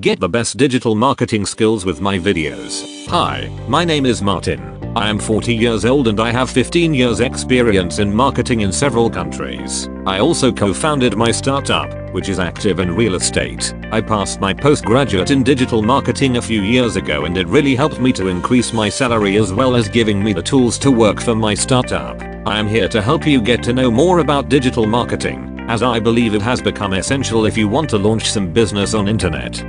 Get the best digital marketing skills with my videos. Hi, my name is Martin. I am 40 years old and I have 15 years experience in marketing in several countries. I also co-founded my startup, which is active in real estate. I passed my postgraduate in digital marketing a few years ago and it really helped me to increase my salary as well as giving me the tools to work for my startup. I am here to help you get to know more about digital marketing, as I believe it has become essential if you want to launch some business on internet.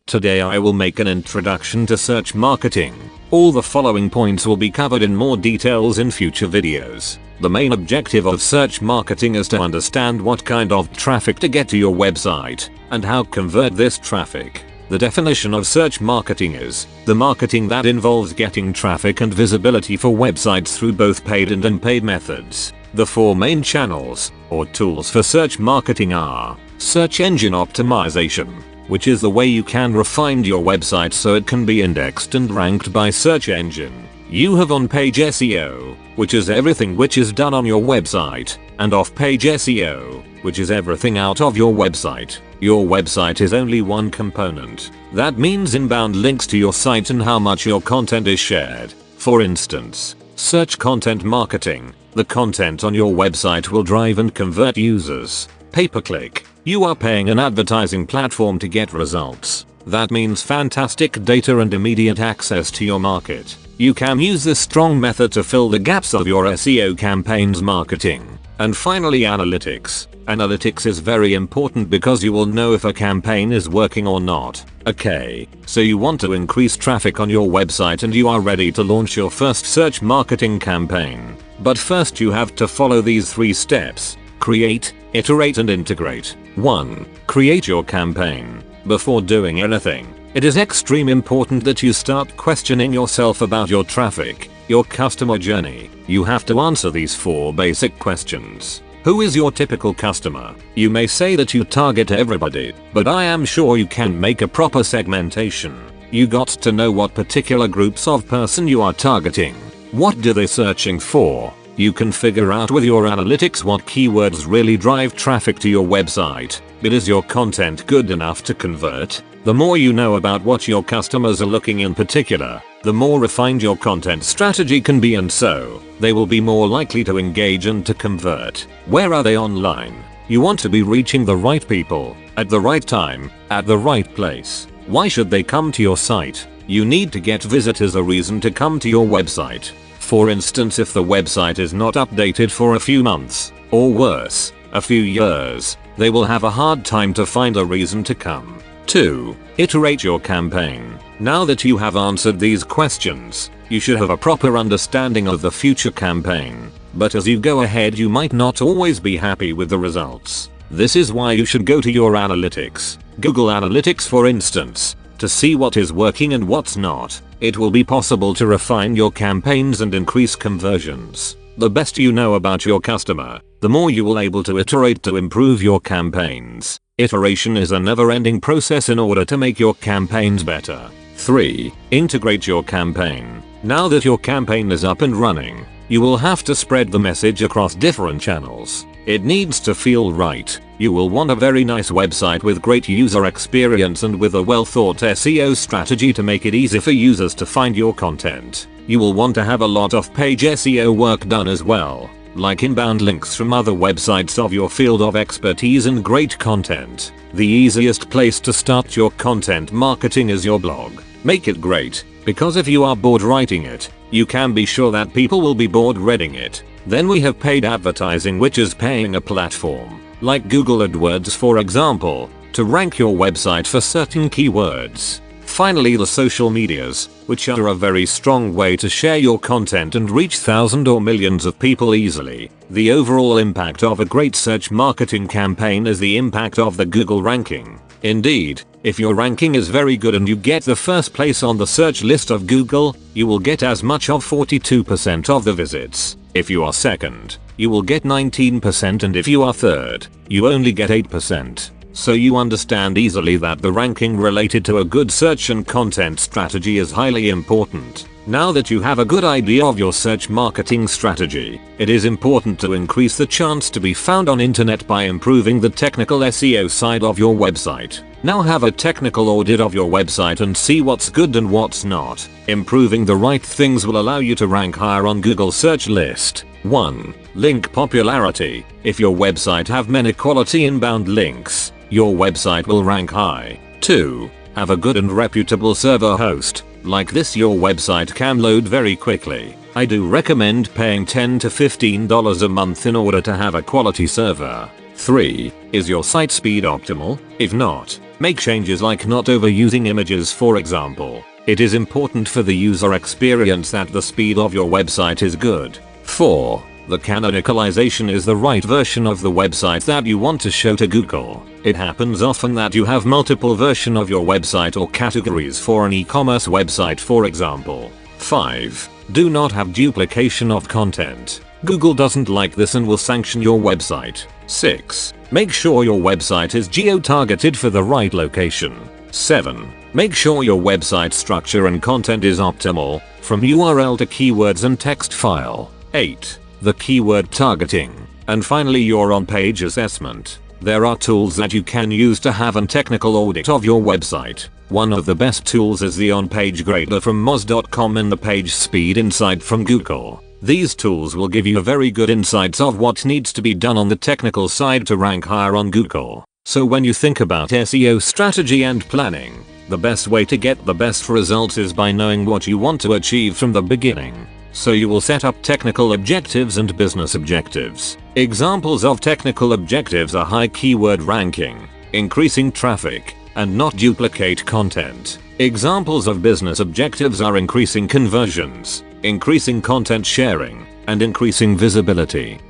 Today I will make an introduction to search marketing. All the following points will be covered in more details in future videos. The main objective of search marketing is to understand what kind of traffic to get to your website, and how to convert this traffic. The definition of search marketing is the marketing that involves getting traffic and visibility for websites through both paid and unpaid methods. The four main channels, or tools for search marketing are: search engine optimization, which is the way you can refine your website so it can be indexed and ranked by search engine. You have on-page SEO, which is everything which is done on your website, and off-page SEO, which is everything out of your website. Your website is only one component. That means inbound links to your site and how much your content is shared. For instance, search content marketing. The content on your website will drive and convert users. Pay-per-click. You are paying an advertising platform to get results. That means fantastic data and immediate access to your market. You can use this strong method to fill the gaps of your SEO campaigns marketing. And finally, analytics. Analytics is very important because you will know if a campaign is working or not. Okay, so you want to increase traffic on your website and you are ready to launch your first search marketing campaign. But first you have to follow these 3 steps. Create, iterate and integrate. 1. Create your campaign. Before doing anything, it is extremely important that you start questioning yourself about your traffic, your customer journey. You have to answer these 4 basic questions. Who is your typical customer? You may say that you target everybody, but I am sure you can make a proper segmentation. You got to know what particular groups of person you are targeting. What do they searching for? You can figure out with your analytics what keywords really drive traffic to your website. But is your content good enough to convert? The more you know about what your customers are looking in particular, the more refined your content strategy can be, and so they will be more likely to engage and to convert. Where are they online? You want to be reaching the right people, at the right time, at the right place. Why should they come to your site? You need to get visitors a reason to come to your website. For instance, if the website is not updated for a few months, or worse, a few years, they will have a hard time to find a reason to come. 2. Iterate your campaign. Now that you have answered these questions, you should have a proper understanding of the future campaign. But as you go ahead, you might not always be happy with the results. This is why you should go to your analytics. Google Analytics, for instance, to see what is working and what's not. It will be possible to refine your campaigns and increase conversions. The best you know about your customer, the more you will able to iterate to improve your campaigns. Iteration is a never-ending process in order to make your campaigns better. 3. Integrate your campaign. Now that your campaign is up and running, you will have to spread the message across different channels. It needs to feel right. You will want a very nice website with great user experience and with a well-thought SEO strategy to make it easy for users to find your content. You will want to have a lot of page SEO work done as well, like inbound links from other websites of your field of expertise and great content. The easiest place to start your content marketing is your blog. Make it great, because if you are bored writing it, you can be sure that people will be bored reading it. Then we have paid advertising, which is paying a platform, like Google AdWords for example, to rank your website for certain keywords. Finally, the social medias, which are a very strong way to share your content and reach thousands or millions of people easily. The overall impact of a great search marketing campaign is the impact of the Google ranking. Indeed, if your ranking is very good and you get the first place on the search list of Google, you will get as much of 42% of the visits. If you are second, you will get 19%, and if you are third, you only get 8%. So you understand easily that the ranking related to a good search and content strategy is highly important. Now that you have a good idea of your search marketing strategy, it is important to increase the chance to be found on internet by improving the technical SEO side of your website. Now have a technical audit of your website and see what's good and what's not. Improving the right things will allow you to rank higher on Google search list. 1. Link popularity. If your website have many quality inbound links, your website will rank high. 2. Have a good and reputable server host. Like this, your website can load very quickly. I do recommend paying $10 to $15 a month in order to have a quality server. 3. Is your site speed optimal? If not, make changes like not overusing images, for example. It is important for the user experience that the speed of your website is good. 4. The canonicalization is the right version of the website that you want to show to Google. It happens often that you have multiple versions of your website or categories for an e-commerce website, for example. 5. Do not have duplication of content. Google doesn't like this and will sanction your website. 6. Make sure your website is geo-targeted for the right location. 7. Make sure your website structure and content is optimal, from URL to keywords and text file. 8. The keyword targeting. And finally, your on-page assessment. There are tools that you can use to have a technical audit of your website. One of the best tools is the on-page grader from moz.com and the page speed insight from Google. These tools will give you a very good insights of what needs to be done on the technical side to rank higher on Google. So when you think about SEO strategy and planning, the best way to get the best results is by knowing what you want to achieve from the beginning. So you will set up technical objectives and business objectives. Examples of technical objectives are high keyword ranking, increasing traffic, and not duplicate content. Examples of business objectives are increasing conversions, increasing content sharing, and increasing visibility.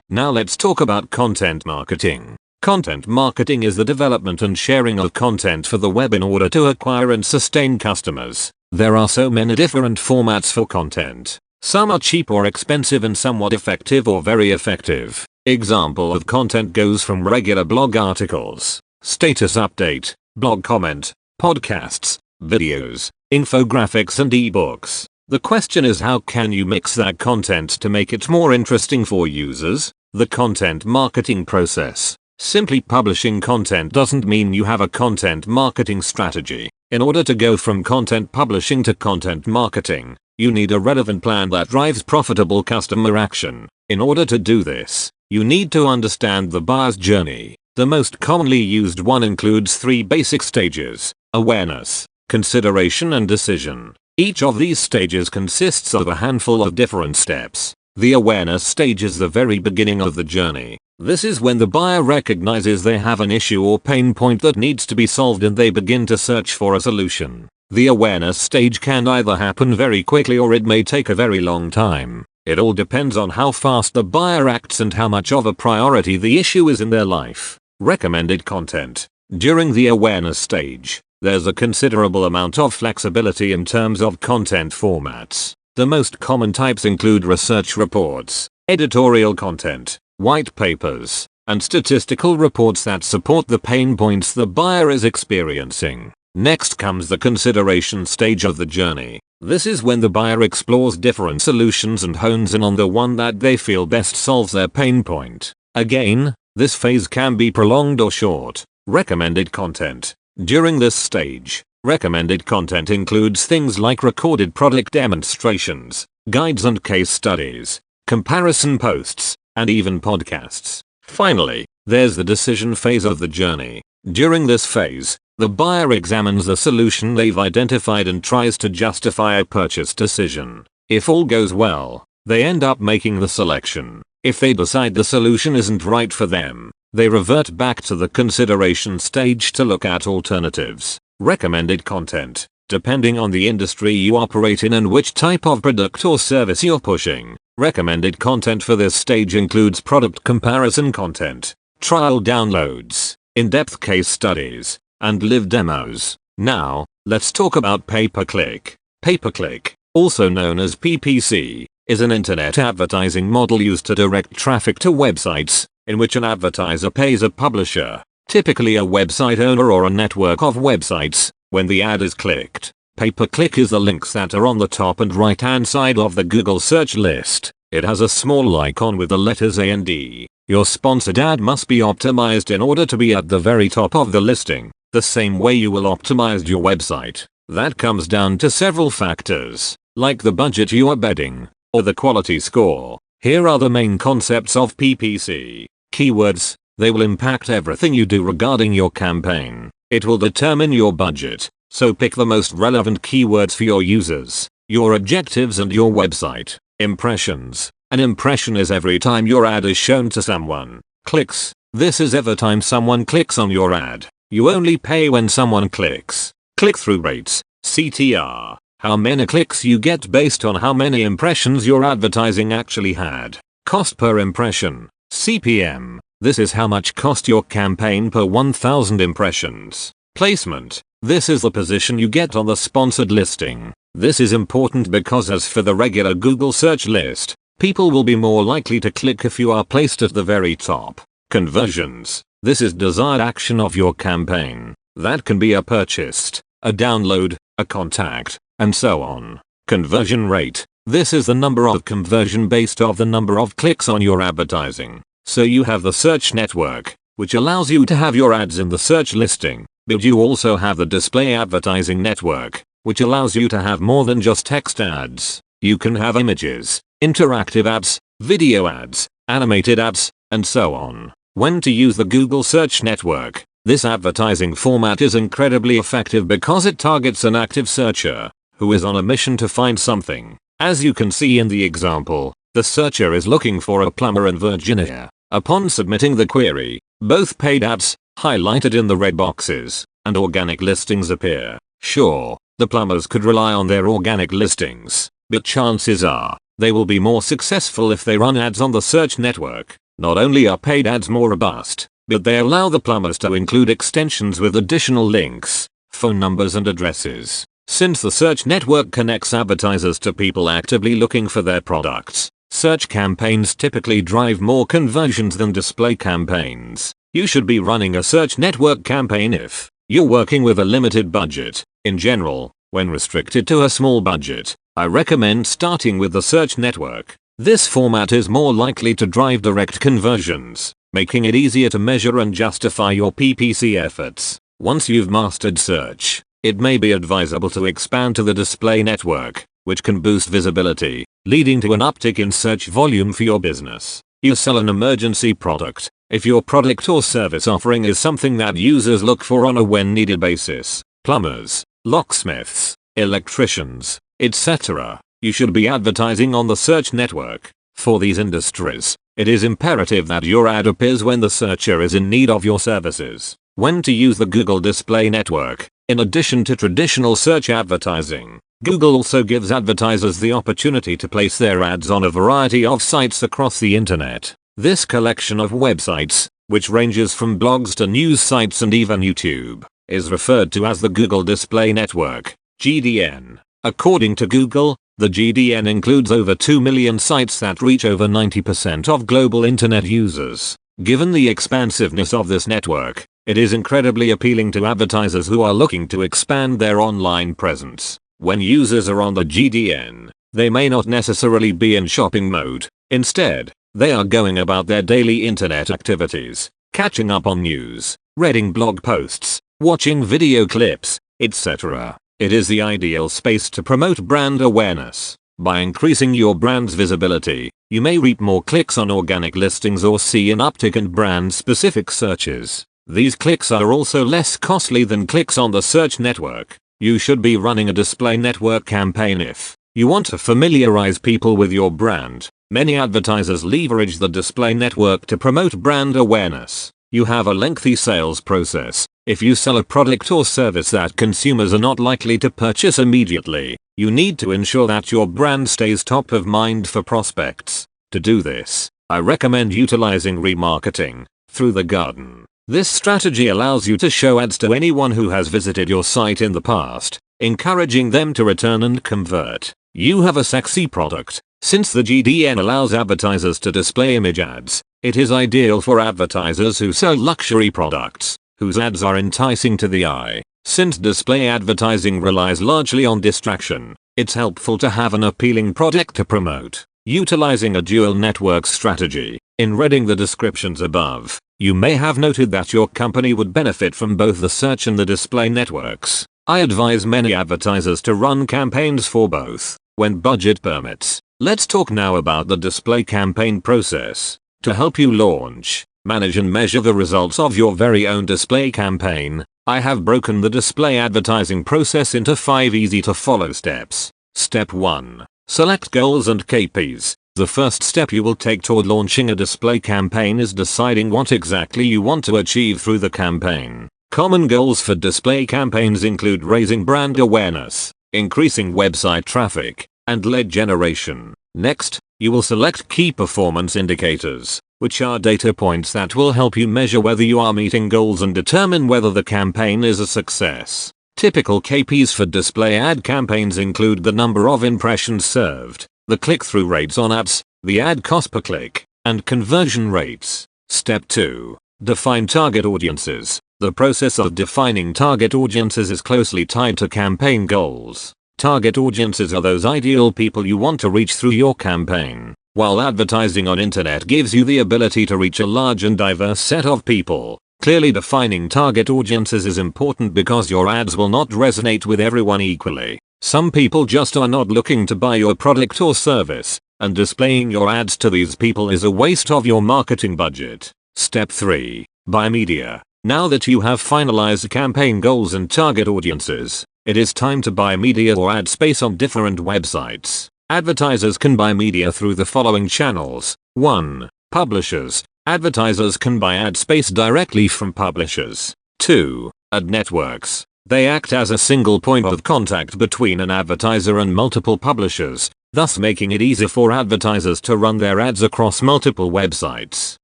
Now let's talk about content marketing. Content marketing is the development and sharing of content for the web in order to acquire and sustain customers. There are so many different formats for content. Some are cheap or expensive and somewhat effective or very effective. Example of content goes from regular blog articles, status update, blog comment, podcasts, videos, infographics and ebooks. The question is, how can you mix that content to make it more interesting for users? The content marketing process. Simply publishing content doesn't mean you have a content marketing strategy. In order to go from content publishing to content marketing, you need a relevant plan that drives profitable customer action. In order to do this, you need to understand the buyer's journey. The most commonly used one includes 3 basic stages: awareness, consideration and decision. Each of these stages consists of a handful of different steps. The awareness stage is the very beginning of the journey. This is when the buyer recognizes they have an issue or pain point that needs to be solved and they begin to search for a solution. The awareness stage can either happen very quickly or it may take a very long time. It all depends on how fast the buyer acts and how much of a priority the issue is in their life. Recommended content. During the awareness stage, there's a considerable amount of flexibility in terms of content formats. The most common types include research reports, editorial content, white papers, and statistical reports that support the pain points the buyer is experiencing. Next comes the consideration stage of the journey. This is when the buyer explores different solutions and hones in on the one that they feel best solves their pain point. Again, this phase can be prolonged or short. Recommended content. During this stage, recommended content includes things like recorded product demonstrations, guides and case studies, comparison posts, and even podcasts. Finally, there's the decision phase of the journey. During this phase, the buyer examines the solution they've identified and tries to justify a purchase decision. If all goes well, they end up making the selection. If they decide the solution isn't right for them, they revert back to the consideration stage to look at alternatives. Recommended content. Depending on the industry you operate in and which type of product or service you're pushing, recommended content for this stage includes product comparison content, trial downloads, in-depth case studies, and live demos. Now, let's talk about pay-per-click. Pay-per-click, also known as PPC, is an internet advertising model used to direct traffic to websites, in which an advertiser pays a publisher, typically a website owner or a network of websites, when the ad is clicked. Pay-per-click is the links that are on the top and right hand side of the Google search list. It has a small icon with the letters A and D. Your sponsored ad must be optimized in order to be at the very top of the listing, the same way you will optimize your website. That comes down to several factors, like the budget you are betting, or the quality score. Here are the main concepts of PPC. Keywords. They will impact everything you do regarding your campaign. It will determine your budget, so pick the most relevant keywords for your users, your objectives and your website. Impressions. An impression is every time your ad is shown to someone. Clicks. This is every time someone clicks on your ad. You only pay when someone clicks. Click-through rates, CTR. How many clicks you get based on how many impressions your advertising actually had. Cost per impression, CPM. This is how much cost your campaign per 1,000 impressions. Placement. This is the position you get on the sponsored listing. This is important because as for the regular Google search list, people will be more likely to click if you are placed at the very top. Conversions. This is desired action of your campaign. That can be a purchased, a download, a contact, and so on. Conversion rate. This is the number of conversion based off the number of clicks on your advertising. So you have the search network, which allows you to have your ads in the search listing, but you also have the display advertising network, which allows you to have more than just text ads. You can have images, interactive ads, video ads, animated ads, and so on. When to use the Google Search Network. This advertising format is incredibly effective because it targets an active searcher who is on a mission to find something. As you can see in the example, the searcher is looking for a plumber in Virginia. Upon submitting the query, both paid ads, highlighted in the red boxes, and organic listings appear. Sure, the plumbers could rely on their organic listings, but chances are, they will be more successful if they run ads on the search network. Not only are paid ads more robust, but they allow the plumbers to include extensions with additional links, phone numbers and addresses. Since the search network connects advertisers to people actively looking for their products, search campaigns typically drive more conversions than display campaigns. You should be running a search network campaign if you're working with a limited budget. In general, when restricted to a small budget, I recommend starting with the search network. This format is more likely to drive direct conversions, making it easier to measure and justify your PPC efforts. Once you've mastered search, it may be advisable to expand to the display network, which can boost visibility, leading to an uptick in search volume for your business. You sell an emergency product. If your product or service offering is something that users look for on a when needed basis, plumbers, locksmiths, electricians, etc., you should be advertising on the search network. For these industries, it is imperative that your ad appears when the searcher is in need of your services. When to use the Google Display Network. In addition to traditional search advertising, Google also gives advertisers the opportunity to place their ads on a variety of sites across the internet. This collection of websites, which ranges from blogs to news sites and even YouTube, is referred to as the Google Display Network, GDN. According to Google, the GDN includes over 2 million sites that reach over 90% of global internet users. Given the expansiveness of this network, it is incredibly appealing to advertisers who are looking to expand their online presence. When users are on the GDN, they may not necessarily be in shopping mode. Instead, they are going about their daily internet activities, catching up on news, reading blog posts, watching video clips, etc. It is the ideal space to promote brand awareness. By increasing your brand's visibility, you may reap more clicks on organic listings or see an uptick in brand-specific searches. These clicks are also less costly than clicks on the search network. You should be running a display network campaign if you want to familiarize people with your brand. Many advertisers leverage the display network to promote brand awareness. You have a lengthy sales process. If you sell a product or service that consumers are not likely to purchase immediately, you need to ensure that your brand stays top of mind for prospects. To do this, I recommend utilizing remarketing through the garden. This strategy allows you to show ads to anyone who has visited your site in the past, encouraging them to return and convert. You have a sexy product. Since the GDN allows advertisers to display image ads, it is ideal for advertisers who sell luxury products, whose ads are enticing to the eye. Since display advertising relies largely on distraction, it's helpful to have an appealing product to promote. Utilizing a dual network strategy. In reading the descriptions above, you may have noted that your company would benefit from both the search and the display networks. I advise many advertisers to run campaigns for both, when budget permits. Let's talk now about the display campaign process. To help you launch, manage and measure the results of your very own display campaign, I have broken the display advertising process into 5 easy to follow steps. Step 1. Select goals and KPIs. The first step you will take toward launching a display campaign is deciding what exactly you want to achieve through the campaign. Common goals for display campaigns include raising brand awareness, increasing website traffic, and lead generation. Next, you will select key performance indicators, which are data points that will help you measure whether you are meeting goals and determine whether the campaign is a success. Typical KPIs for display ad campaigns include the number of impressions served, the click-through rates on ads, the ad cost per click, and conversion rates. Step 2. Define target audiences. The process of defining target audiences is closely tied to campaign goals. Target audiences are those ideal people you want to reach through your campaign. While advertising on internet gives you the ability to reach a large and diverse set of people, clearly defining target audiences is important because your ads will not resonate with everyone equally. Some people just are not looking to buy your product or service, and displaying your ads to these people is a waste of your marketing budget. Step 3. Buy media. Now that you have finalized campaign goals and target audiences, it is time to buy media or ad space on different websites. Advertisers can buy media through the following channels. 1. Publishers. Advertisers can buy ad space directly from publishers. 2. Ad networks. They act as a single point of contact between an advertiser and multiple publishers, thus making it easier for advertisers to run their ads across multiple websites.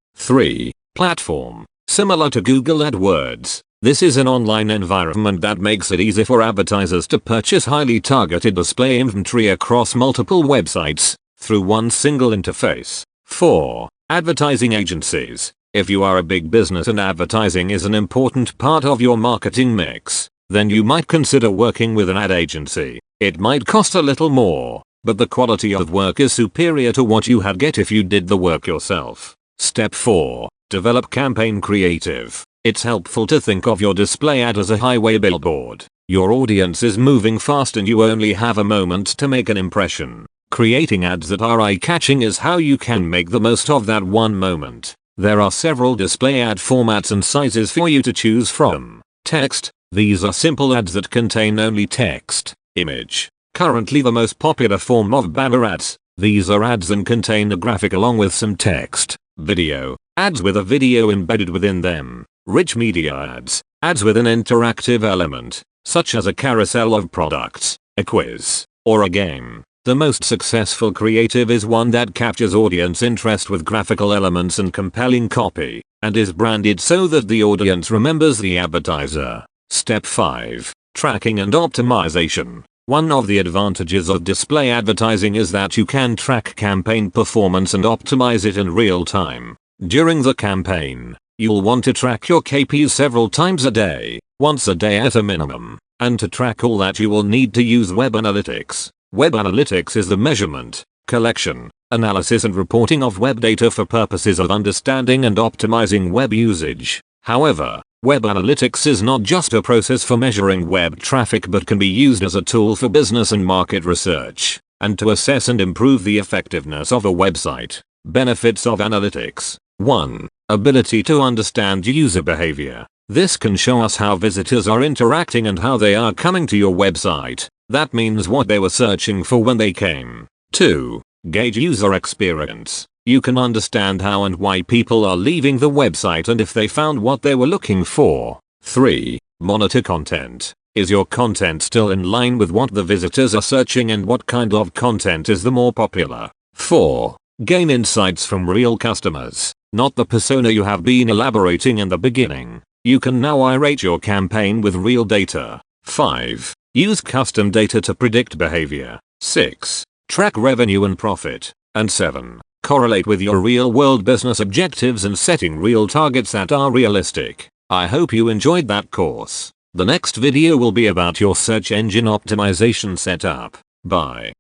3. Platform. Similar to Google AdWords, this is an online environment that makes it easy for advertisers to purchase highly targeted display inventory across multiple websites through one single interface. 4. Advertising agencies. If you are a big business and advertising is an important part of your marketing mix, then you might consider working with an ad agency. It might cost a little more, but the quality of work is superior to what you had get if you did the work yourself. Step 4. Develop campaign creative. It's helpful to think of your display ad as a highway billboard. Your audience is moving fast and you only have a moment to make an impression. Creating ads that are eye-catching is how you can make the most of that one moment. There are several display ad formats and sizes for you to choose from. Text. These are simple ads that contain only text. Image. Currently the most popular form of banner ads. These are ads and contain a graphic along with some text. Video. Ads with a video embedded within them. Rich media ads. Ads with an interactive element, such as a carousel of products, a quiz, or a game. The most successful creative is one that captures audience interest with graphical elements and compelling copy, and is branded so that the audience remembers the advertiser. Step 5. Tracking and optimization. One of the advantages of display advertising is that you can track campaign performance and optimize it in real time. During the campaign, you'll want to track your KPIs several times a day, once a day at a minimum, and to track all that you will need to use web analytics. Web analytics is the measurement, collection, analysis and reporting of web data for purposes of understanding and optimizing web usage. However, web analytics is not just a process for measuring web traffic but can be used as a tool for business and market research, and to assess and improve the effectiveness of a website. Benefits of analytics. 1. Ability to understand user behavior. This can show us how visitors are interacting and how they are coming to your website. That means what they were searching for when they came. 2. Gauge user experience. You can understand how and why people are leaving the website and if they found what they were looking for. 3. Monitor content. Is your content still in line with what the visitors are searching and what kind of content is the more popular? 4. Gain insights from real customers, not the persona you have been elaborating in the beginning. You can now ITERATE your campaign with real data. 5. Use custom data to predict behavior. 6. Track revenue and profit. And 7. Correlate with your real-world business objectives and setting real targets that are realistic. I hope you enjoyed that course. The next video will be about your search engine optimization setup. Bye.